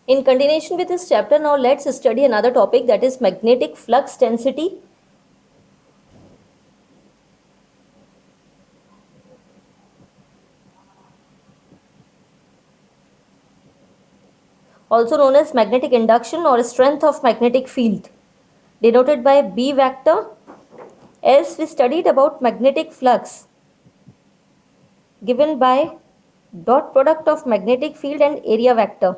In continuation with this chapter, now let's study another topic, that is magnetic flux density. Also known as magnetic induction or strength of magnetic field, denoted by B vector. As we studied about magnetic flux given by dot product of magnetic field and area vector,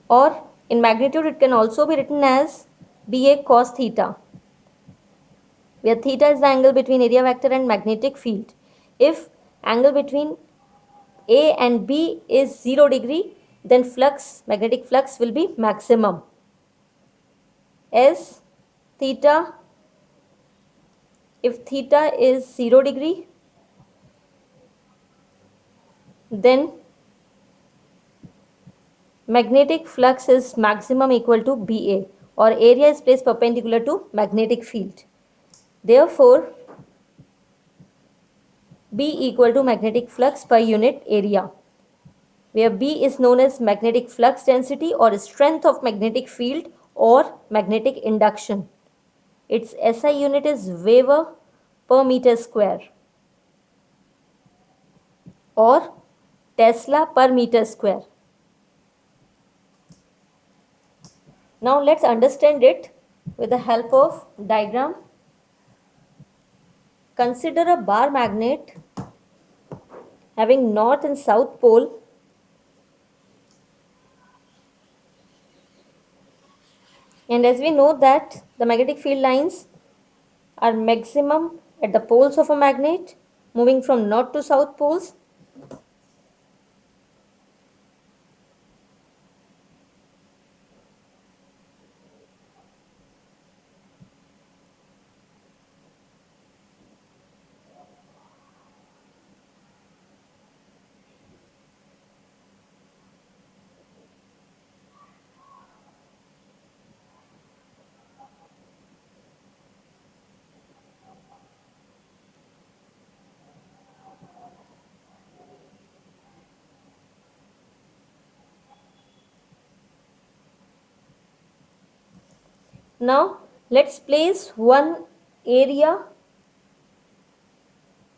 or in magnitude it can also be written as BA cos theta, where theta is the angle between area vector and magnetic field. If angle between A and B is 0 degree, then magnetic flux will be maximum. As theta, if theta is 0 degree, then magnetic flux is maximum equal to BA, or area is placed perpendicular to magnetic field. Therefore, B equal to magnetic flux per unit area, where B is known as magnetic flux density or strength of magnetic field or magnetic induction. Its SI unit is Weber per meter square or Tesla per meter square. Now let's understand it with the help of diagram. Consider a bar magnet having north and south pole, and as we know that the magnetic field lines are maximum at the poles of a magnet moving from north to south poles. Now let's place one area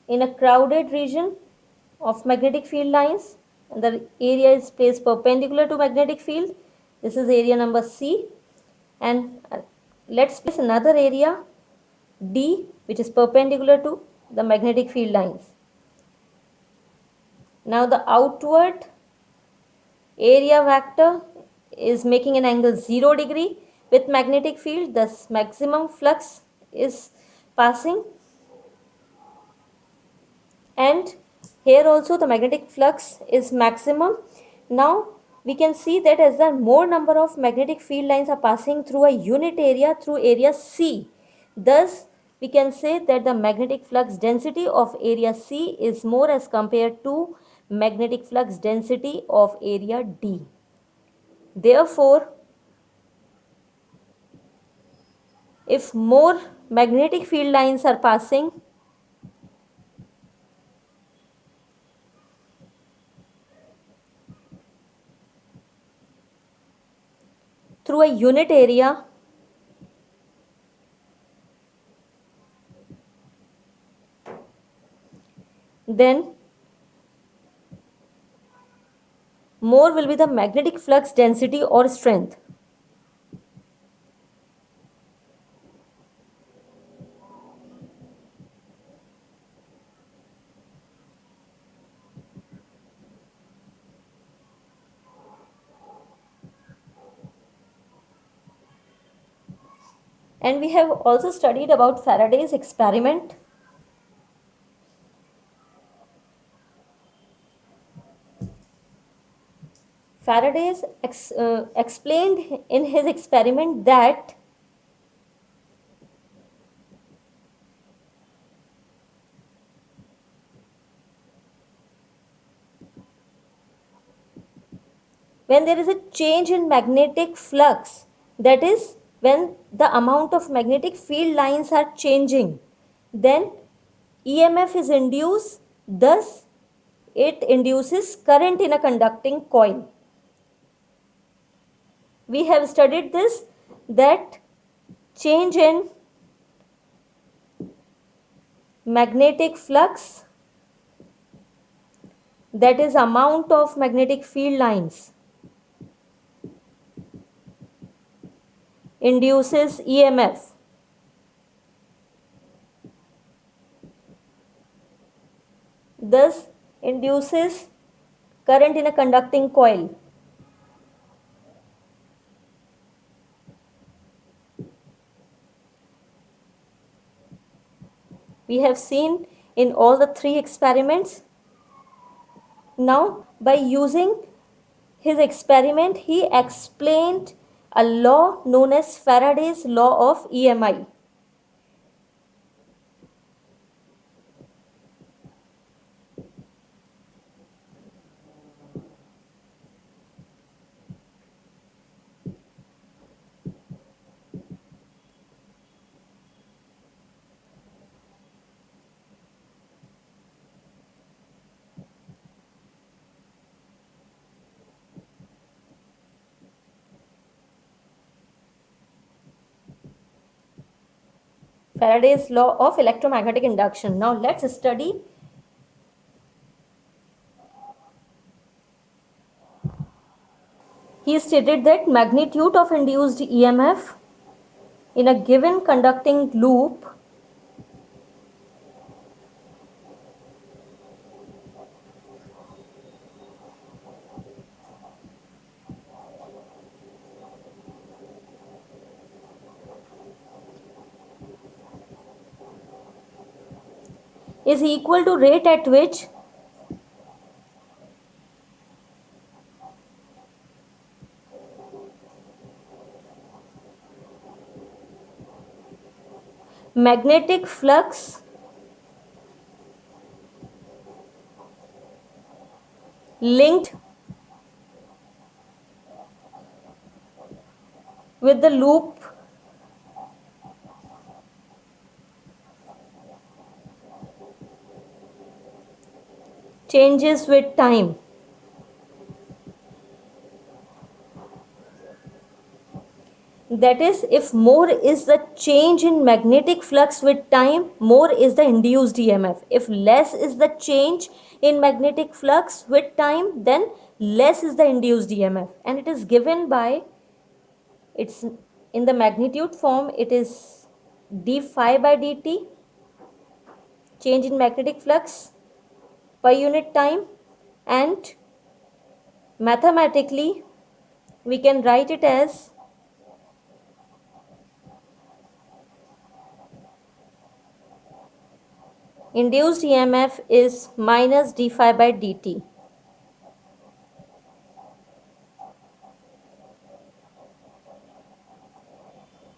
in a crowded region of magnetic field lines, and the area is placed perpendicular to magnetic field. This is area number C, and let's place another area D which is perpendicular to the magnetic field lines. Now the outward area vector is making an angle 0 degree with magnetic field, thus maximum flux is passing, and here also the magnetic flux is maximum. Now we can see that as the more number of magnetic field lines are passing through a unit area, through area C, thus we can say that the magnetic flux density of area C is more as compared to magnetic flux density of area D. Therefore, if more magnetic field lines are passing through a unit area, then more will be the magnetic flux density or strength. And we have also studied about Faraday's experiment. Faraday explained in his experiment that when there is a change in magnetic flux, that is when the amount of magnetic field lines are changing, then EMF is induced, thus it induces current in a conducting coil. We have studied this, that change in magnetic flux, that is amount of magnetic field lines, induces EMF. Thus induces current in a conducting coil. We have seen in all the three experiments. Now, by using his experiment, he explained a law known as Faraday's law of EMI. Faraday's law of electromagnetic induction. Now let's study he stated that magnitude of induced EMF in a given conducting loop is equal to rate at which magnetic flux linked with the loop changes with time. That is, if more is the change in magnetic flux with time, more is the induced EMF. If less is the change in magnetic flux with time, then less is the induced EMF. And it is given by, it's in the magnitude form, it is d phi by dt, change in magnetic flux per unit time, and mathematically we can write it as induced EMF is minus d phi by dt.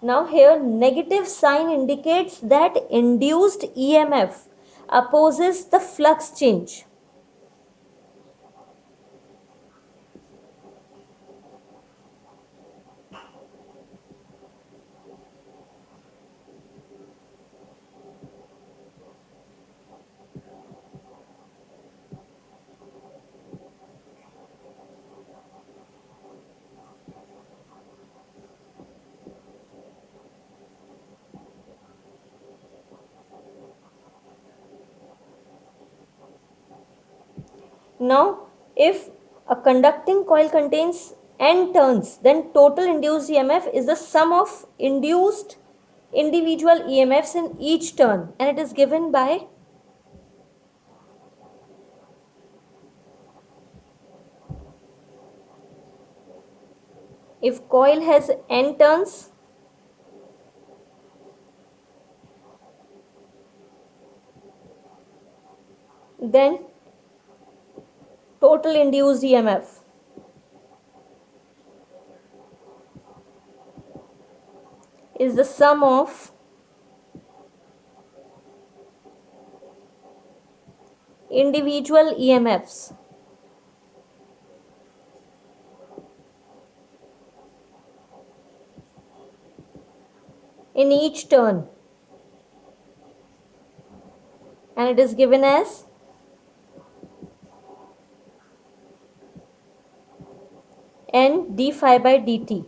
Now here negative sign indicates that induced EMF opposes the flux change. Now, if a conducting coil contains n turns, then total induced EMF is the sum of induced individual EMFs in each turn, and it is given by if coil has n turns, then total induced EMF is the sum of individual EMFs in each turn, and it is given as n d phi by dt.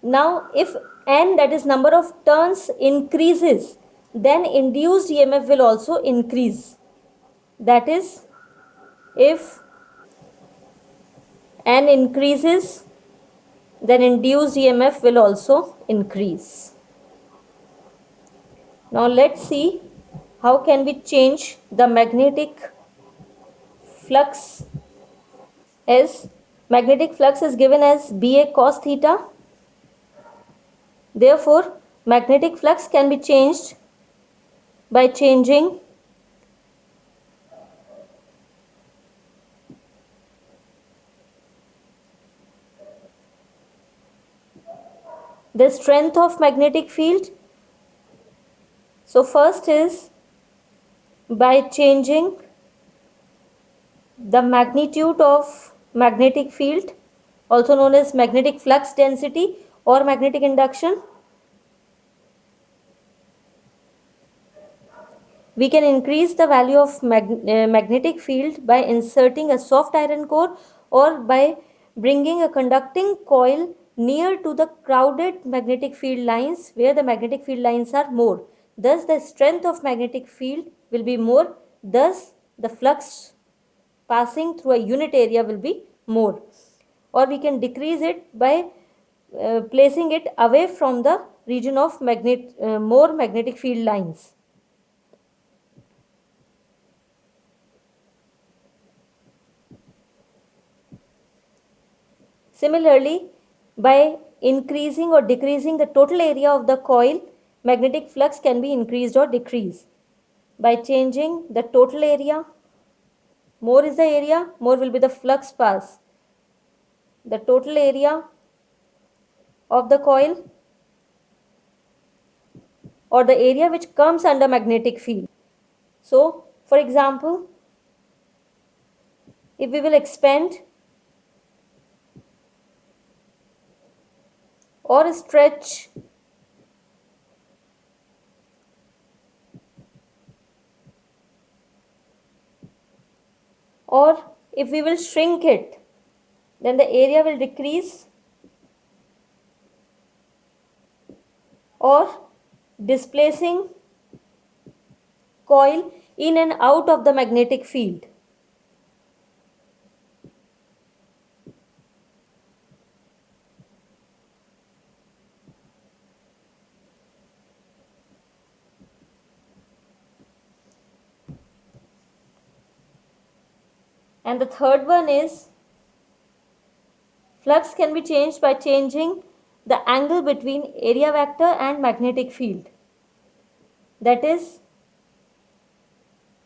Now, if n, that is number of turns, increases, then induced EMF will also increase. That is, if n increases, then induced EMF will also increase. Now let's see how can we change the magnetic flux. As magnetic flux is given as Ba cos theta. Therefore, magnetic flux can be changed by changing the strength of magnetic field. So first is by changing the magnitude of magnetic field, also known as magnetic flux density or magnetic induction. We can increase the value of magnetic field by inserting a soft iron core or by bringing a conducting coil near to the crowded magnetic field lines where the magnetic field lines are more. Thus, the strength of magnetic field will be more. Thus, the flux passing through a unit area will be more. Or we can decrease it by placing it away from the region of more magnetic field lines. Similarly, by increasing or decreasing the total area of the coil, magnetic flux can be increased or decreased. By changing the total area, more is the area, more will be the flux pass. The total area of the coil or the area which comes under magnetic field. So, for example, if we will expand or stretch or if we will shrink it, then the area will decrease, or displacing coil in and out of the magnetic field. And the third one is flux can be changed by changing the angle between area vector and magnetic field. That is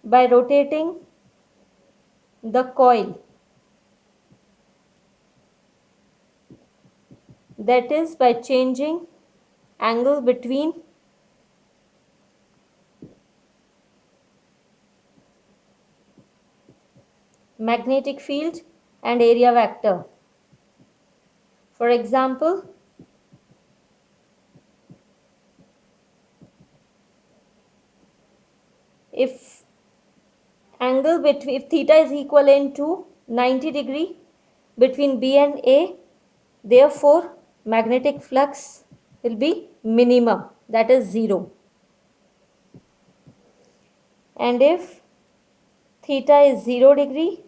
by rotating the coil. That is by changing angle between magnetic field and area vector. For example, if angle between, if theta is equivalent to 90 degree between B and A, therefore magnetic flux will be minimum, that is 0. And if theta is 0 degree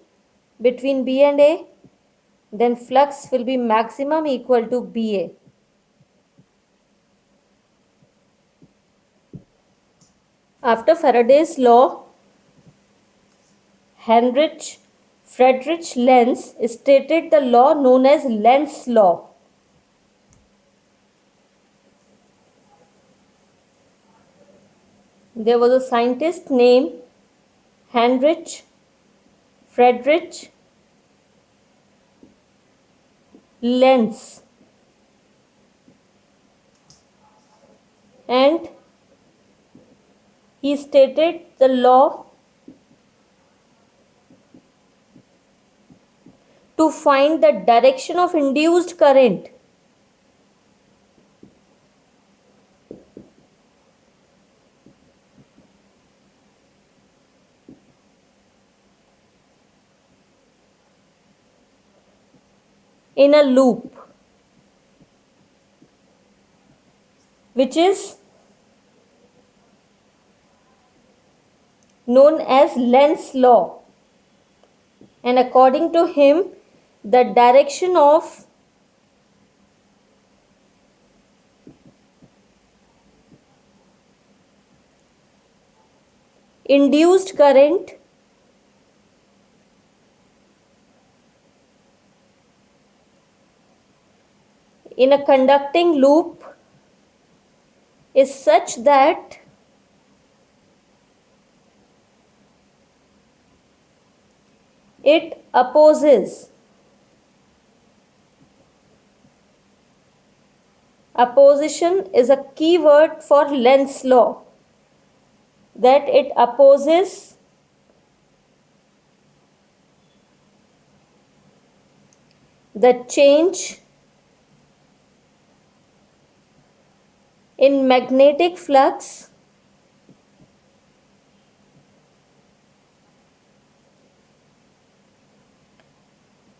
between B and A, then flux will be maximum equal to BA. After Faraday's law, Heinrich Friedrich Lenz stated the law known as Lenz's law. There was a scientist named Heinrich Friedrich Lenz, and he stated the law to find the direction of induced current. in a loop, which is known as Lenz's law. And according to him, the direction of induced current in a conducting loop is such that it opposes. Opposition is a key word for Lenz's law, that it opposes the change in magnetic flux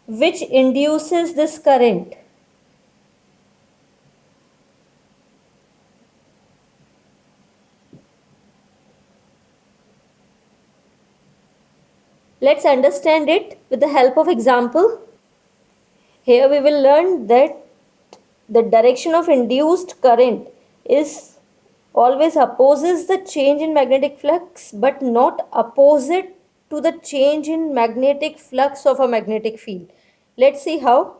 which induces this current. Let's understand it with the help of example. Here we will learn that the direction of induced current is always opposes the change in magnetic flux but not opposite to the change in magnetic flux of a magnetic field. Let's see how.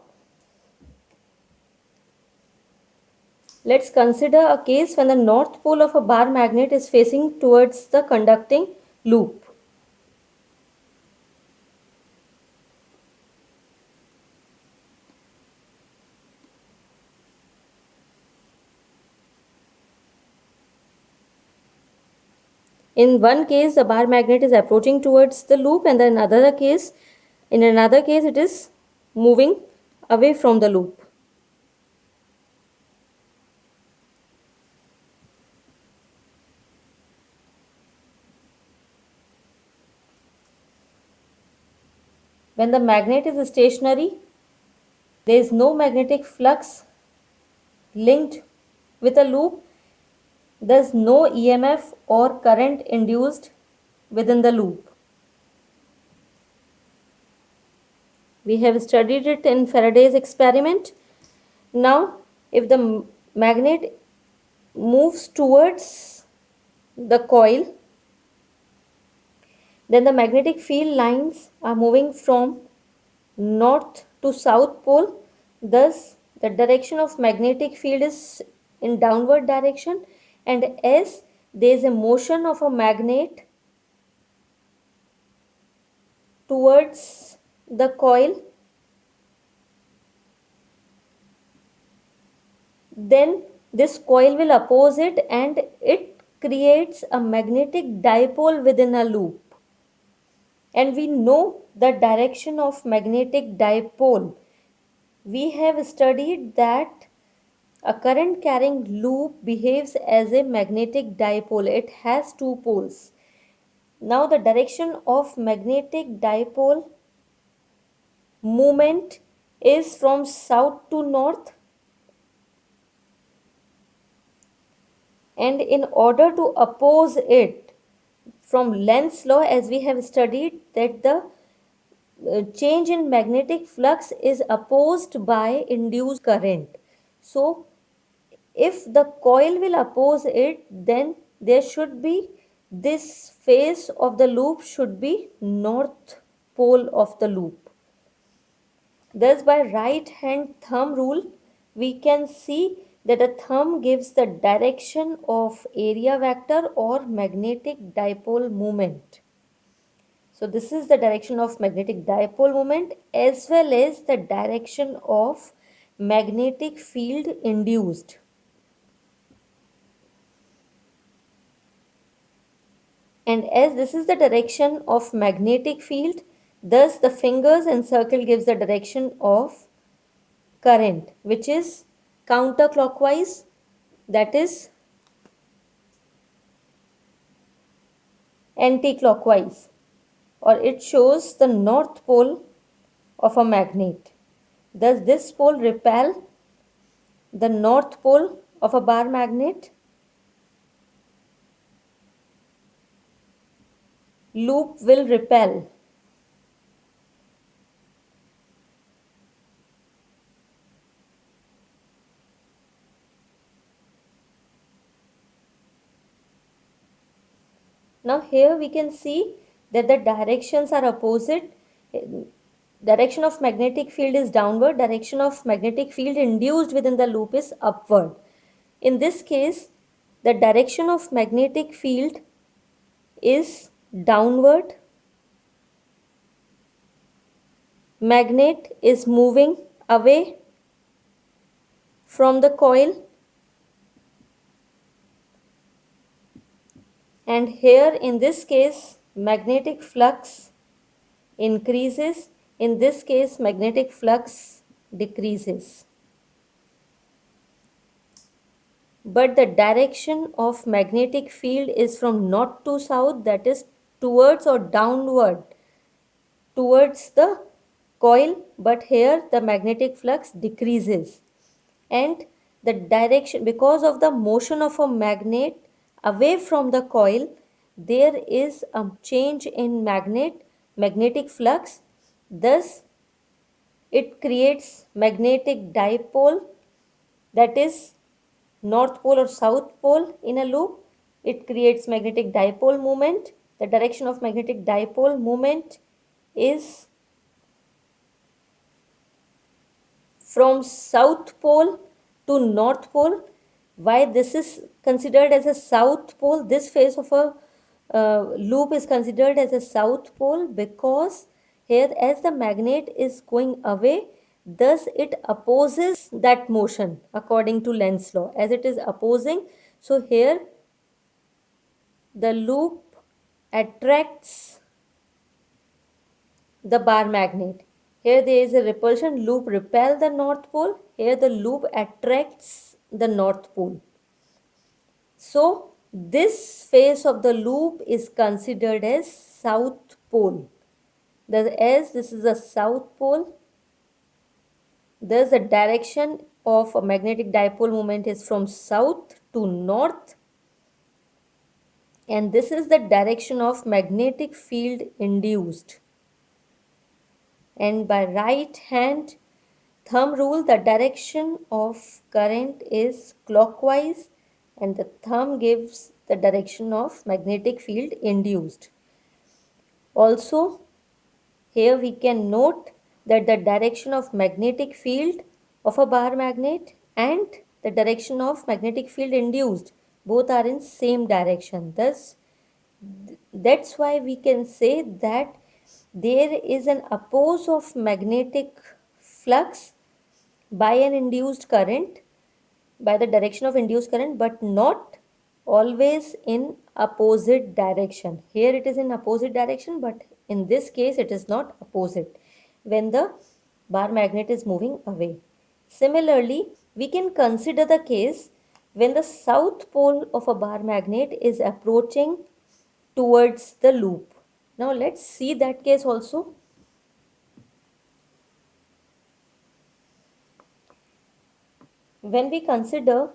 Let's consider a case when the north pole of a bar magnet is facing towards the conducting loop. In one case, the bar magnet is approaching towards the loop, and in another case, it is moving away from the loop. When the magnet is stationary, there is no magnetic flux linked with a loop. There is no EMF or current induced within the loop. We have studied it in Faraday's experiment. Now, if the magnet moves towards the coil, then the magnetic field lines are moving from north to south pole. Thus, the direction of magnetic field is in downward direction, and as there is a motion of a magnet towards the coil, then this coil will oppose it and it creates a magnetic dipole within a loop. And we know the direction of magnetic dipole. We have studied that a current carrying loop behaves as a magnetic dipole. It has two poles. Now the direction of magnetic dipole movement is from south to north, and in order to oppose it, from Lenz's law, as we have studied, that the change in magnetic flux is opposed by induced current. So if the coil will oppose it, then there should be this face of the loop should be north pole of the loop. Thus, by right hand thumb rule, we can see that a thumb gives the direction of area vector or magnetic dipole moment. So this is the direction of magnetic dipole moment as well as the direction of magnetic field induced. And as this is the direction of magnetic field, thus the fingers and circle gives the direction of current, which is counterclockwise, that is anti-clockwise, or it shows the north pole of a magnet. Does this pole repel the north pole of a bar magnet? Loop will repel. Now here we can see that the directions are opposite. Direction of magnetic field is downward, direction of magnetic field induced within the loop is upward. In this case, the direction of magnetic field is downward. Magnet is moving away from the coil, and here in this case magnetic flux increases, in this case magnetic flux decreases. But the direction of magnetic field is from north to south, that is towards or downward towards the coil, but here the magnetic flux decreases. And the direction, because of the motion of a magnet away from the coil, there is a change in magnetic flux. Thus it creates magnetic dipole, that is north pole or south pole in a loop. It creates magnetic dipole moment. The direction of magnetic dipole moment is from south pole to north pole. Why this is considered as a south pole? This phase of a loop is considered as a south pole because here as the magnet is going away, thus it opposes that motion according to Lenz's law. As it is opposing, so here the loop attracts the bar magnet. Here there is a repulsion, loop repel the north pole. Here the loop attracts the north pole. So this phase of the loop is considered as south pole. As this is a south pole, thus the direction of a magnetic dipole moment is from south to north, and this is the direction of magnetic field induced. And by right hand thumb rule, the direction of current is clockwise and the thumb gives the direction of magnetic field induced. Also, here we can note that the direction of magnetic field of a bar magnet and the direction of magnetic field induced both are in same direction. Thus, that's why we can say that there is an oppose of magnetic flux by an induced current, by the direction of induced current, but not always in opposite direction. Here it is in opposite direction, but in this case it is not opposite when the bar magnet is moving away. Similarly, we can consider the case when the south pole of a bar magnet is approaching towards the loop. Now let's see that case also. When we consider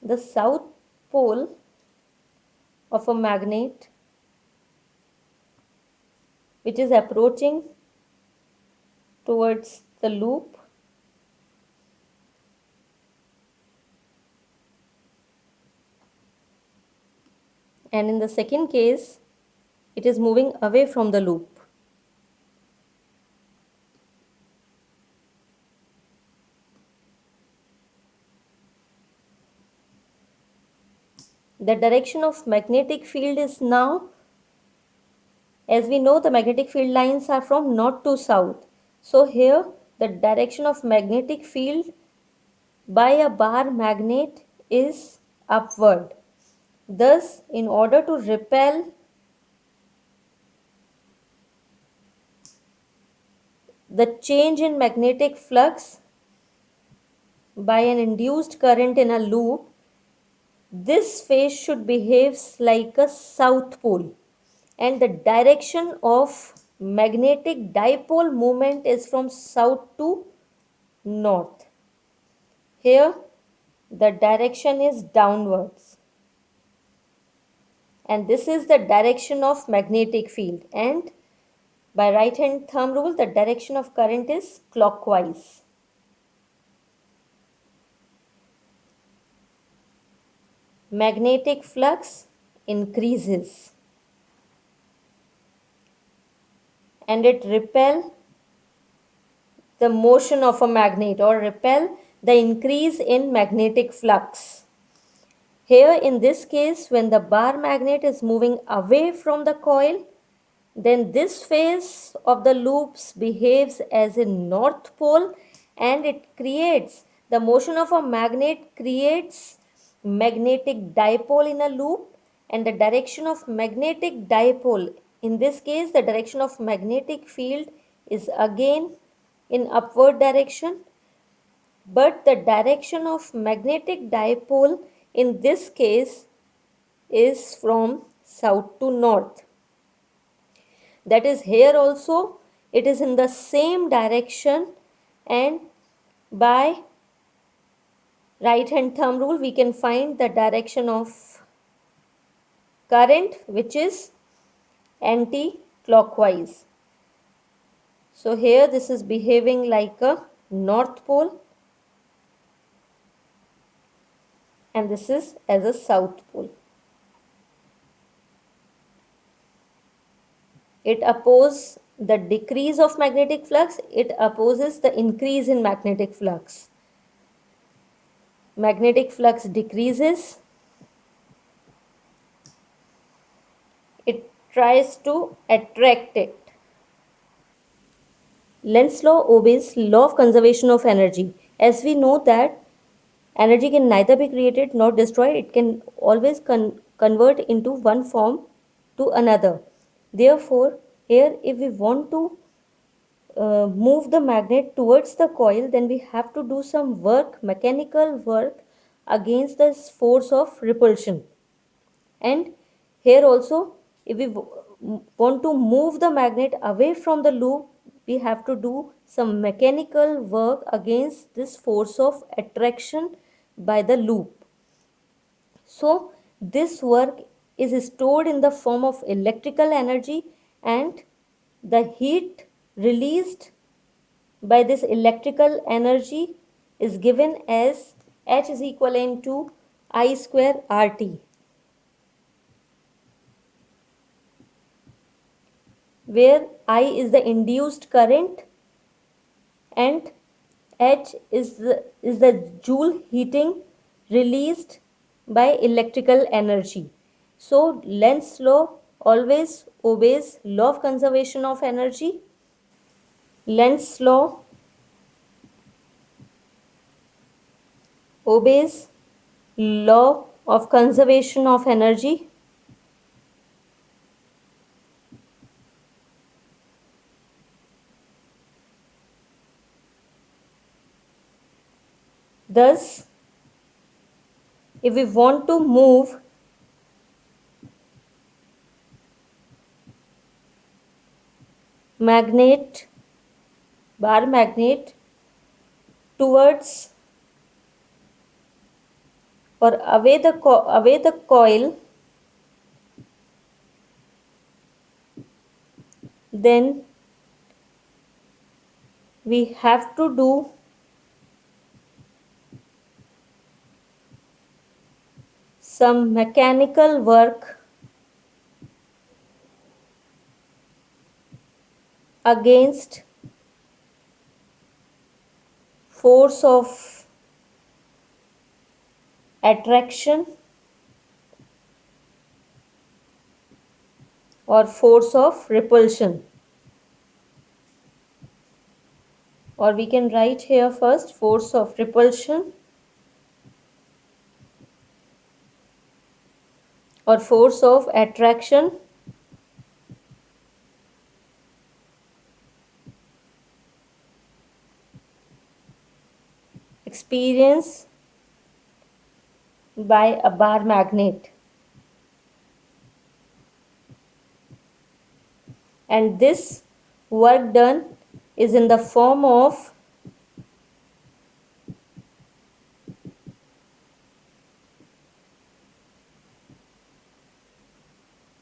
the south pole of a magnet which is approaching towards the loop, and in the second case it is moving away from the loop. The direction of magnetic field is now, as we know, the magnetic field lines are from north to south. So here the direction of magnetic field by a bar magnet is upward. Thus, in order to repel the change in magnetic flux by an induced current in a loop, this phase should behave like a south pole, and the direction of magnetic dipole moment is from south to north. Here the direction is downwards, and this is the direction of magnetic field, and by right hand thumb rule the direction of current is clockwise. Magnetic flux increases and it repel the motion of a magnet or repel the increase in magnetic flux. Here in this case, when the bar magnet is moving away from the coil, then this phase of the loops behaves as a north pole, and it creates the motion of a magnet creates magnetic dipole in a loop, and the direction of magnetic dipole, in this case the direction of magnetic field, is again in upward direction, but the direction of magnetic dipole in this case is from south to north. That is, here also it is in the same direction, and by right hand thumb rule we can find the direction of current, which is anti-clockwise. So here this is behaving like a north pole, and this is as a south pole. It opposes the decrease of magnetic flux, it opposes the increase in magnetic flux. Magnetic flux decreases, it tries to attract it. Lenz's law obeys law of conservation of energy. As we know that energy can neither be created nor destroyed, it can always convert into one form to another. Therefore, here if we want to move the magnet towards the coil, then we have to do some work, mechanical work, against the force of repulsion. And here also, if we want to move the magnet away from the loop, we have to do some mechanical work against this force of attraction by the loop. So this work is stored in the form of electrical energy, and the heat released by this electrical energy is given as H is equivalent to I square RT, where I is the induced current and H is the joule heating released by electrical energy. So Lenz's law always obeys law of conservation of energy. Lenz's law obeys law of conservation of energy. Thus, if we want to move magnet, bar magnet towards or away the coil, then we have to do some mechanical work against force of attraction or force of repulsion, or we can write here first force of repulsion or force of attraction experienced by a bar magnet. And this work done is in the form of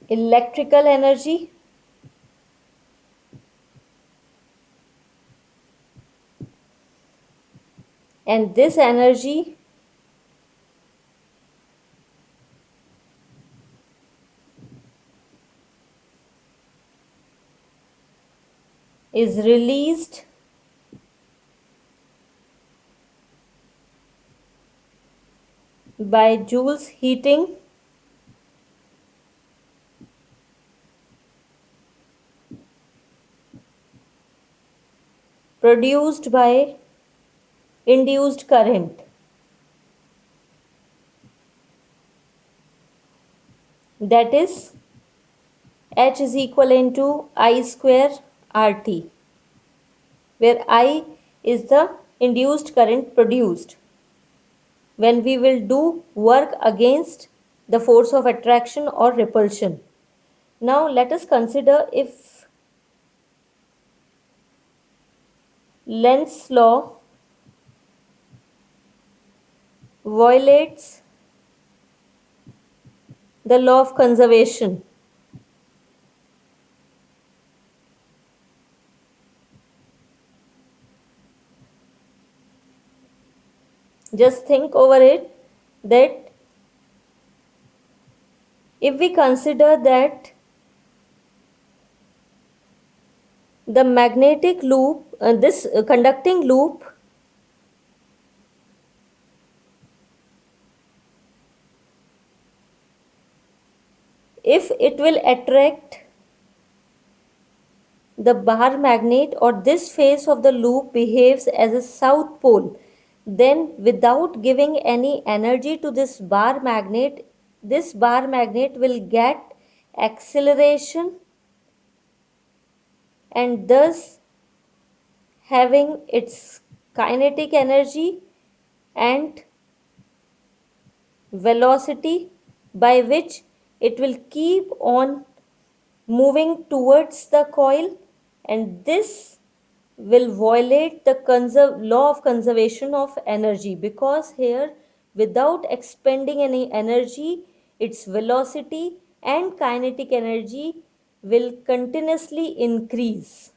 electrical energy, and this energy is released by Joule's heating produced by induced current. That is H is equivalent to I square RT, where I is the induced current produced when we will do work against the force of attraction or repulsion. Now let us consider if Lenz's law violates the law of conservation. Just think over it, that if we consider that the magnetic loop, this conducting loop if it will attract the bar magnet, or this face of the loop behaves as a south pole, then without giving any energy to this bar magnet will get acceleration, and thus having its kinetic energy and velocity, by which it will keep on moving towards the coil, and this will violate the law of conservation of energy, because here without expending any energy, its velocity and kinetic energy will continuously increase.